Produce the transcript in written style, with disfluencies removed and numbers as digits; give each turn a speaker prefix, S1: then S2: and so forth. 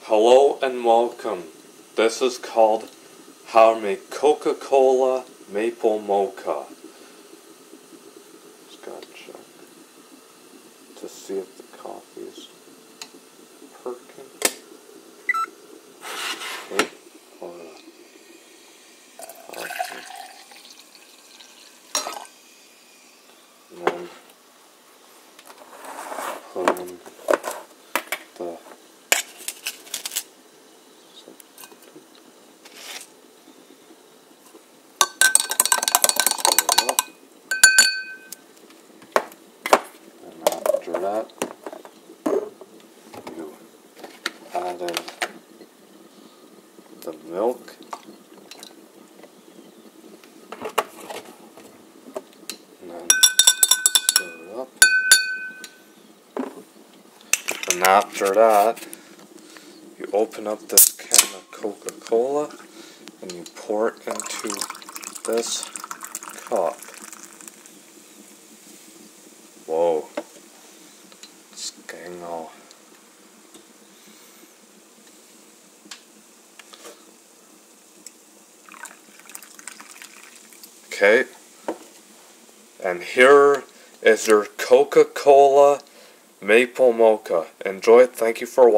S1: Hello and welcome. This is called How to Make Coca Cola Maple Mocha. Just gotta check to see if the coffee is perking. Okay, hold on. And then put in the after that, you add in the milk, and then stir it up. And after that, you open up this can of Coca Cola and you pour it into this cup. Whoa. It's getting all. Okay. And here is your Coca Cola Maple Mocha. Enjoy it. Thank you for watching.